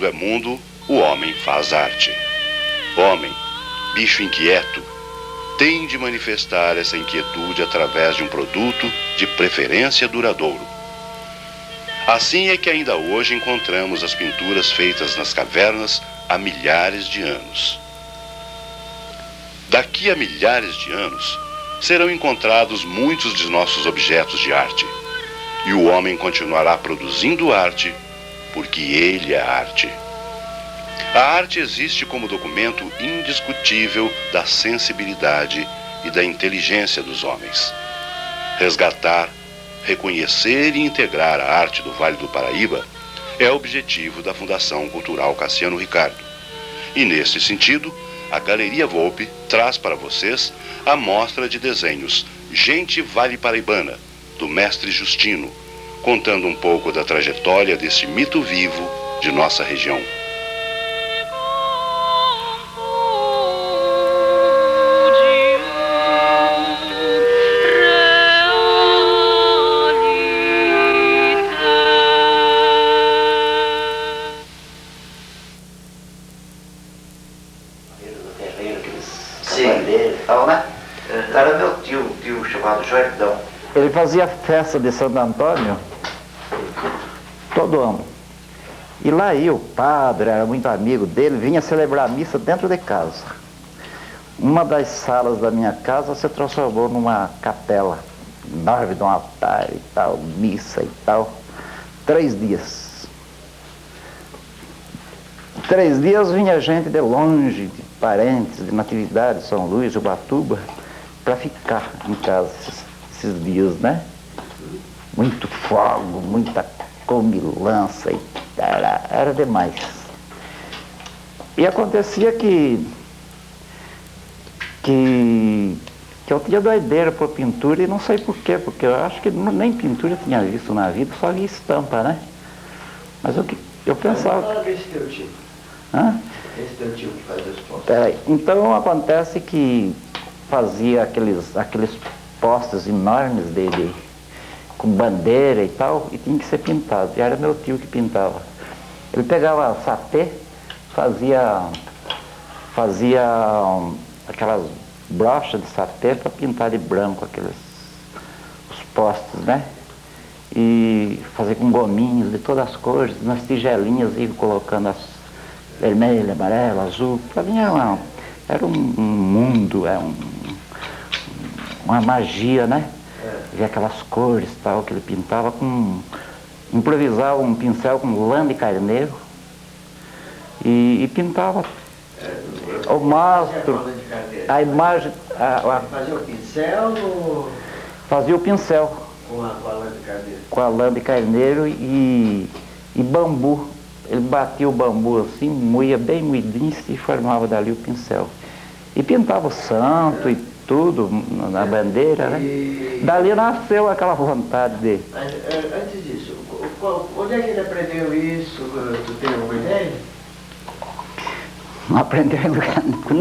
mundo é mundo, o homem faz arte. Homem, bicho inquieto, tem de manifestar essa inquietude através de um produto de preferência duradouro. Assim é que ainda hoje encontramos as pinturas feitas nas cavernas há milhares de anos. Daqui a milhares de anos, serão encontrados muitos de nossos objetos de arte. E o homem continuará produzindo arte, porque ele é arte. A arte existe como documento indiscutível da sensibilidade e da inteligência dos homens. Resgatar, reconhecer e integrar a arte do Vale do Paraíba é objetivo da Fundação Cultural Cassiano Ricardo. E nesse sentido, a Galeria Volpe traz para vocês a mostra de desenhos Gente Vale Paraibana, do mestre Justino, contando um pouco da trajetória deste mito vivo de nossa região. Era meu tio chamado Jordão. Ele fazia festa de Santo Antônio todo ano. E lá o padre era muito amigo dele, vinha celebrar a missa dentro de casa. Uma das salas da minha casa se transformou numa capela enorme, de um altar e tal, missa e tal. 3 dias. 3 dias vinha gente de longe, de parentes, de Natividade, São Luís, Ubatuba, para ficar em casa esses dias, né? Muito fogo, muita comilança e era demais. E acontecia que eu tinha doideira por pintura e não sei porquê, porque eu acho que nem pintura eu tinha visto na vida, só via estampa, né? Mas eu pensava... Fala desse teu tio. Hã? Esse teu tio que fazia os postes. Peraí, então acontece que fazia aqueles postes enormes com bandeira e tal, e tinha que ser pintado. E era meu tio que pintava. Ele pegava sapê, fazia aquelas brochas de sapê para pintar de branco os postes, né? E fazer com gominhos de todas as cores, nas tigelinhas, ia colocando as vermelha, amarela, azul. Para mim era um mundo, uma magia, né? Ver aquelas cores tal, que ele pintava improvisava um pincel com lã de carneiro e pintava o mastro, a imagem. Fazia o pincel Fazia o pincel com a lã de carneiro? Com a lã de carneiro e bambu. Ele batia o bambu assim, moía bem moidinho e formava dali o pincel. E pintava o santo e tudo na bandeira, né? Dali nasceu aquela vontade de... Mas, antes disso, onde é que ele aprendeu isso? Tu tem alguma ideia? Não aprendeu em lugar com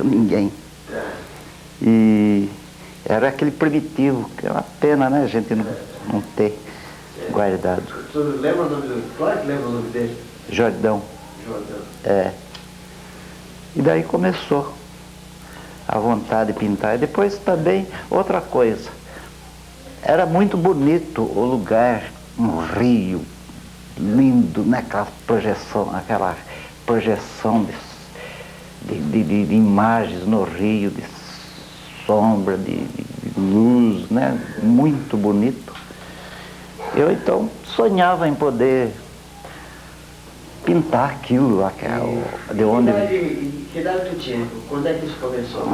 ninguém. E era aquele primitivo, que é uma pena, né, a gente não ter guardado. Tu lembra o nome do... Claro que lembra o nome dele. Jordão. É. E daí começou a vontade de pintar. E depois também, outra coisa, era muito bonito o lugar, um rio lindo, né? Aquela projeção de imagens no rio, de sombra, de luz, né? Muito bonito. Eu então sonhava em poder pintar aquilo, de onde... Que idade tu tinha? Quando é que isso começou?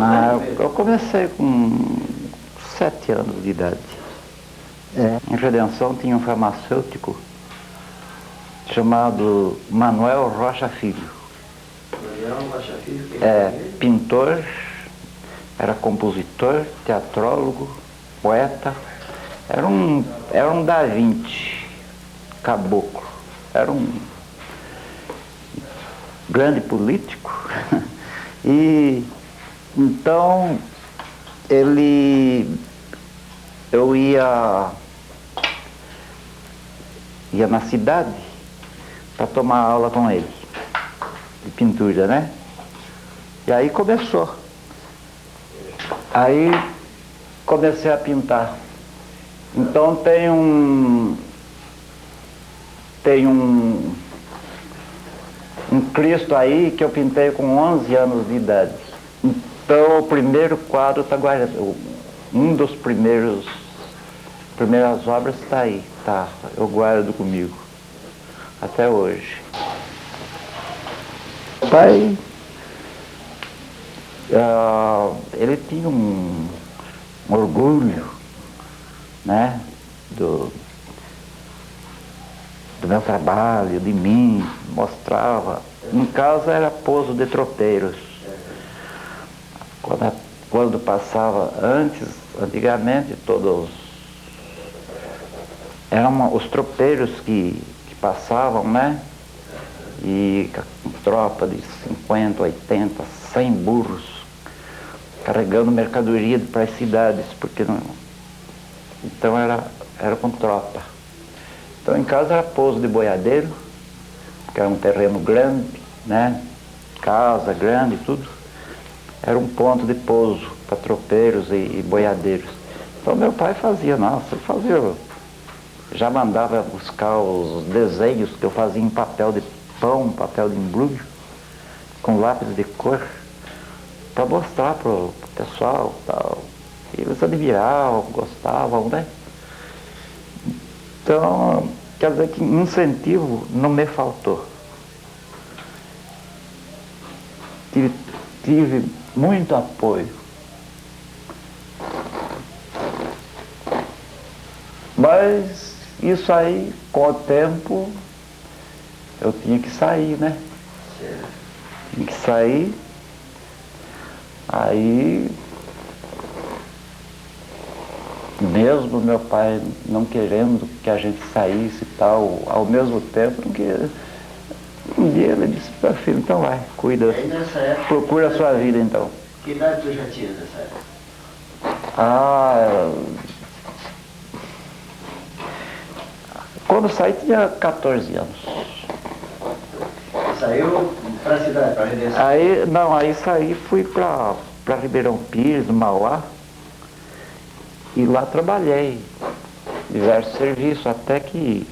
Eu comecei com 7 anos de idade. Em Redenção tinha um farmacêutico chamado Manuel Rocha Filho. Manuel Rocha Filho? Pintor, era compositor, teatrólogo, poeta. Era um Da Vinci, caboclo. Era um grande político. E então eu ia na cidade para tomar aula com ele, de pintura, né? E aí começou. Aí comecei a pintar. Então tem um Cristo aí que eu pintei com 11 anos de idade. Então o primeiro quadro está guardado, um dos primeiras obras está aí, tá, eu guardo comigo até hoje. O pai, ele tinha um orgulho, né, do meu trabalho, de mim, mostrava. Em casa era pouso de tropeiros. Quando passava antigamente todos eram os tropeiros que passavam, né? E tropa de 50, 80, 100 burros carregando mercadoria para as cidades, porque não, então era com tropa. Então em casa era pouso de boiadeiro, que era um terreno grande, né? Casa grande e tudo. Era um ponto de pouso para tropeiros e boiadeiros. Então meu pai fazia, já mandava buscar os desenhos que eu fazia em papel de pão, papel de embrulho, com lápis de cor, para mostrar pro pessoal, tal. E eles admiravam, gostavam, né? Então, quer dizer que incentivo não me faltou. Tive muito apoio. Mas isso aí, com o tempo, eu tinha que sair, né? Tinha que sair. Aí, mesmo meu pai não querendo que a gente saísse e tal, ao mesmo tempo que um dia ele disse, meu filho, então vai, cuida, procura a sua vida então. Que idade tu já tinha nessa época? Quando saí tinha 14 anos. Saiu para a cidade, para a Redenção? Aí saí, fui para Ribeirão Pires, Mauá, e lá trabalhei diversos serviços, até que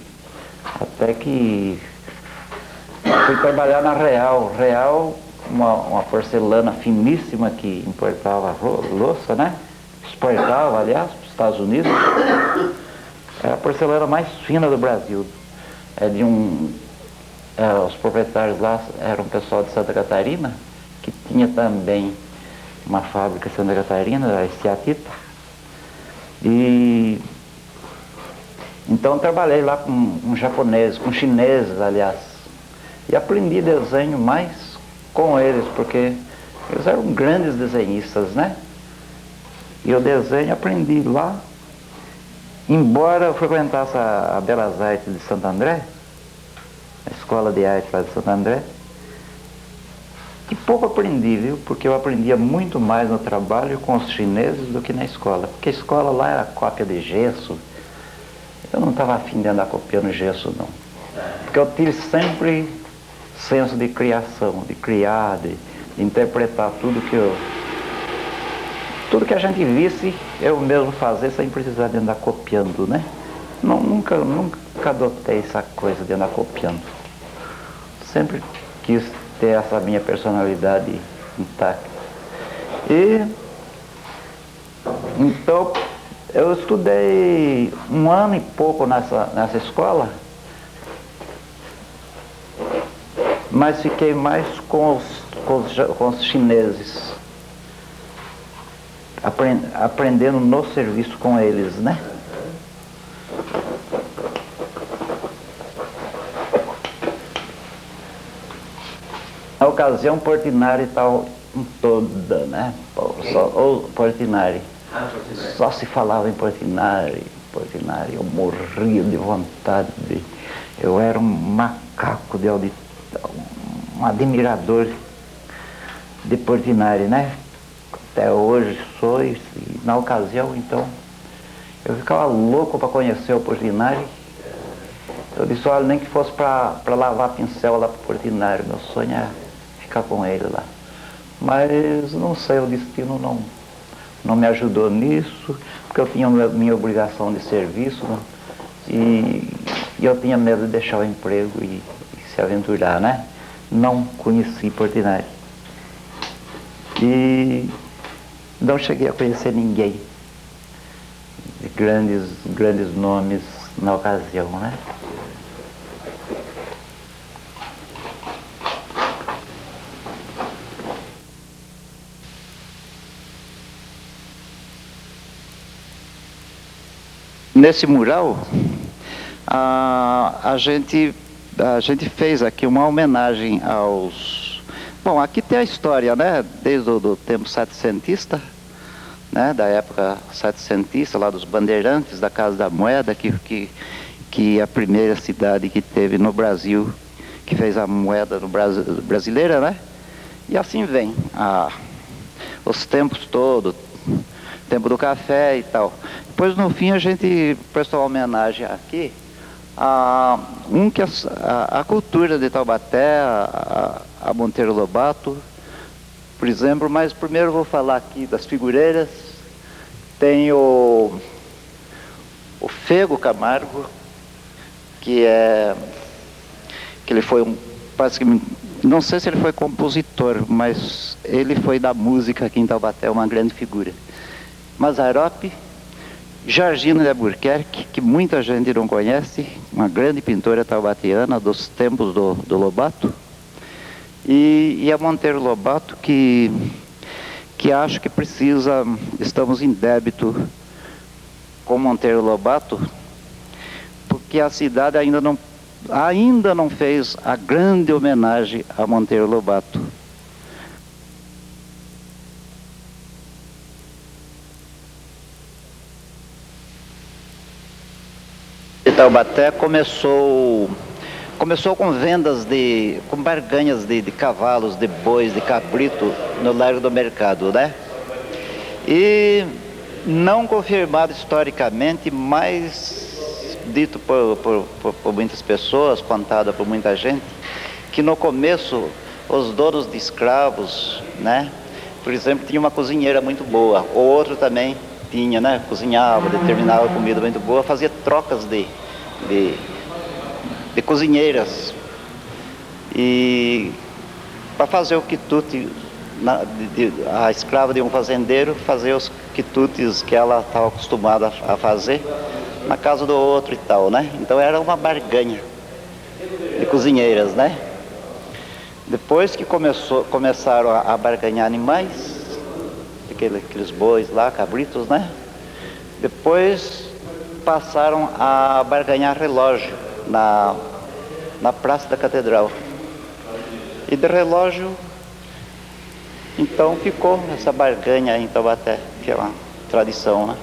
fui trabalhar na Real, uma porcelana finíssima que importava louça, né? Exportava, aliás, para os Estados Unidos. Era a porcelana mais fina do Brasil. Os proprietários lá eram um pessoal de Santa Catarina, que tinha também uma fábrica em Santa Catarina, a Estiatita. E então trabalhei lá com japoneses, com chineses, aliás. E aprendi desenho mais com eles, porque eles eram grandes desenhistas, né? E o desenho aprendi lá. Embora eu frequentasse a Belas Artes de Santo André, a Escola de Arte lá de Santo André, e pouco aprendi, viu? Porque eu aprendia muito mais no trabalho com os chineses do que na escola. Porque a escola lá era cópia de gesso. Eu não estava afim de andar copiando gesso, não. Porque eu tive sempre senso de criação, de criar, de interpretar tudo que a gente visse, eu mesmo fazer sem precisar de andar copiando, né? Nunca adotei essa coisa de andar copiando. Sempre quis ter essa minha personalidade intacta. E então eu estudei 1 ano e pouco nessa escola, mas fiquei mais com os chineses, aprendendo no serviço com eles, né? Na ocasião, Portinari estava toda, né? Portinari. Só se falava em Portinari. Eu morria de vontade. Eu era um macaco de audição, um admirador de Portinari, né? Até hoje sou, e na ocasião, então, eu ficava louco para conhecer o Portinari. Eu disse, olha, nem que fosse para lavar pincel lá pro Portinari, meu sonho é ficar com ele lá. Mas não sei, o destino não me ajudou nisso, porque eu tinha minha obrigação de serviço, né? E eu tinha medo de deixar o emprego e se aventurar, né? Não conheci Portinari. E não cheguei a conhecer ninguém de grandes nomes na ocasião, né? Nesse mural, a gente fez aqui uma homenagem aos... Bom, aqui tem a história, né? Desde o tempo setecentista, né? Da época setecentista, lá dos bandeirantes, da Casa da Moeda, que é a primeira cidade que teve no Brasil, que fez a moeda brasileira, né? E assim vem, os tempos todos, tempo do café e tal. Depois, no fim, a gente prestou uma homenagem aqui a cultura de Taubaté, a Monteiro Lobato, por exemplo. Mas primeiro eu vou falar aqui das figureiras. Tem o Fego Camargo, que ele foi praticamente, não sei se ele foi compositor, mas ele foi da música aqui em Taubaté, uma grande figura. Mazzaropi, Georgina de Albuquerque, que muita gente não conhece, uma grande pintora taubatiana dos tempos do Lobato, e a Monteiro Lobato, que acho que estamos em débito com Monteiro Lobato, porque a cidade ainda não fez a grande homenagem a Monteiro Lobato. Taubaté começou com vendas com barganhas de cavalos, de bois, de cabrito no Largo do Mercado, né? E não confirmado historicamente, mas dito por muitas pessoas, contado por muita gente, que no começo os donos de escravos, né? Por exemplo, tinha uma cozinheira muito boa, o outro também tinha, né? Cozinhava determinada comida muito boa, fazia trocas de cozinheiras, e para fazer o quitute, a escrava de um fazendeiro fazia os quitutes que ela estava acostumada a fazer na casa do outro e tal, né? Então era uma barganha de cozinheiras, né? Depois que começaram a barganhar animais, aqueles bois lá, cabritos, né? Depois passaram a barganhar relógio na Praça da Catedral. E de relógio, então ficou essa barganha em Taubaté, que é uma tradição, né?